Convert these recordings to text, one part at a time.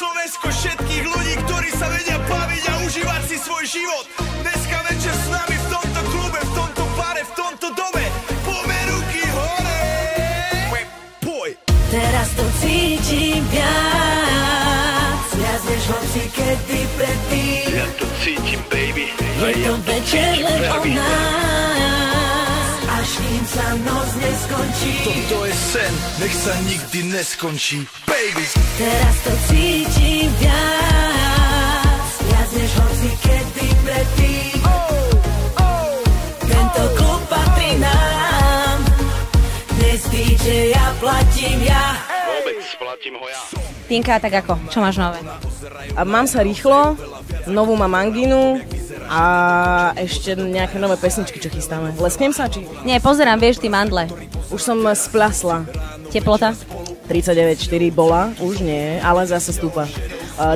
Slovensko všetkých ľudí, ktorí sa vedia baviť a užívať si svoj život. Dneska večer s nami v tomto klube, v tomto bare, v tomto dome. Poďme ruky hore. Poj. Teraz to cítim viac, viac než hoci kedy predtým. Ja to cítim, baby. Je to večer len o nás, až kým sa noc neskončí. Toto je sen, nech sa nikdy neskončí, baby. Teraz to cítim viac, viac než hoci kedy predtým. Tento klub patrí nám, dnes DJ ja platím ja. Vôbec platím ho ja. Tinka, tak ako? Čo máš nové? A mám sa rýchlo, novú mám angínu a ešte nejaké nové pesničky, čo chystáme. Lesknem sa, či? Nie, pozerám, vieš, ty mandle. Už som splasla. Teplota? 39,4 bola, už nie, ale zase stúpa.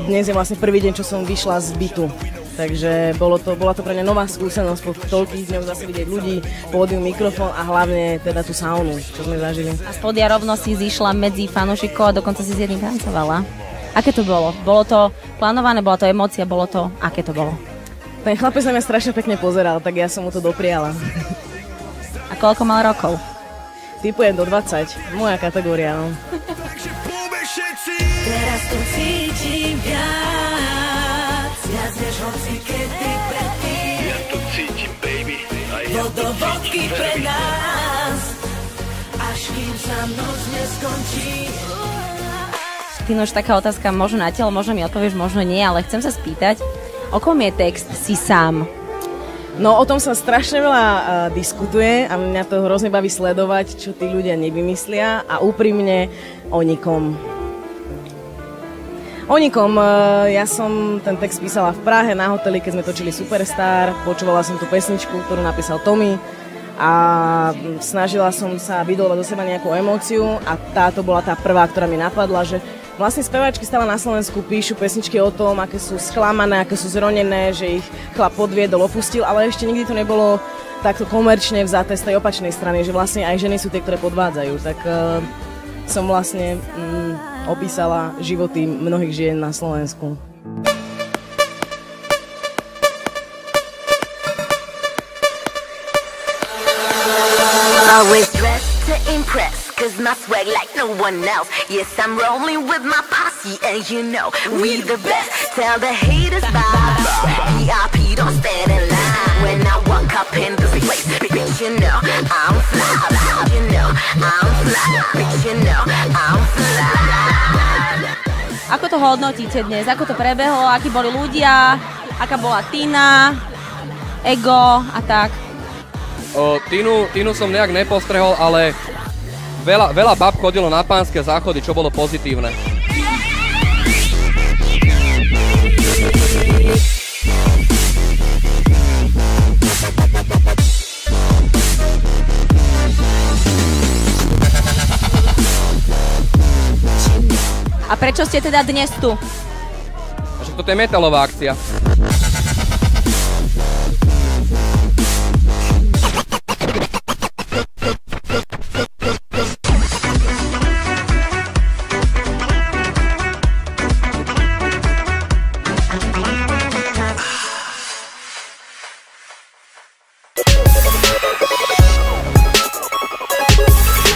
Dnes je vlastne prvý deň, čo som vyšla z bytu. Takže bola to pre mňa nová skúsenosť, po toľkých dňoch zase vidieť ľudí, pódium, mikrofón a hlavne teda tú saunu, čo sme zažili. A z pódia rovno si zišla medzi fanúšikov a dokonca si s jedným tancovala. Aké to bolo? Bolo to plánované, bola to emócia, bolo to... Aké to bolo? Ten chlapec na mňa strašne pekne pozeral, tak ja som mu to dopriala. A koľko mal rokov? Typujem do 20, moja kategória, no. Teraz to cítim viac, viac než hoci kedy predtým. Ja to cítim, baby. Vodovodky pre nás, až kým sa noc neskončí. Tino, už taká otázka, možno na telo, možno mi odpovieš, možno nie, ale chcem sa spýtať, o kom je text Si sám? No o tom sa strašne veľa diskutuje a mňa to hrozne baví sledovať, čo tí ľudia nevymyslia a úprimne o nikom. O nikom. Ja som ten text písala v Prahe na hoteli, keď sme točili Superstar. Počúvala som tú pesničku, ktorú napísal Tommy a snažila som sa vydolovať do seba nejakú emóciu a táto bola tá prvá, ktorá mi napadla, že vlastne speváčky stále na Slovensku píšu pesničky o tom, aké sú sklamané, aké sú zronené, že ich chlap podviedol, opustil, ale ešte nikdy to nebolo takto komerčne vzaté z tej opačnej strany, že vlastne aj ženy sú tie, ktoré podvádzajú. Tak som vlastne opísala životy mnohých žien na Slovensku. Always dressed to impress, cause my swag like no one else. Yes, I'm rolling with my posse, and you know, we the best. Tell the haters bye. VIP, don't stand in line. When I walk up in this place, bitch, you know, I'm fly. You know, I'm fly. Bitch, you know, I'm fly. Ako to hodnotíte dnes? Ako to prebehlo? Akí boli ľudia? Aká bola Tina? Ego a tak? Tinu som nejak nepostrehol, ale veľa bab chodilo na pánske záchody, čo bolo pozitívne. A prečo ste teda dnes tu? Toto je metalová akcia.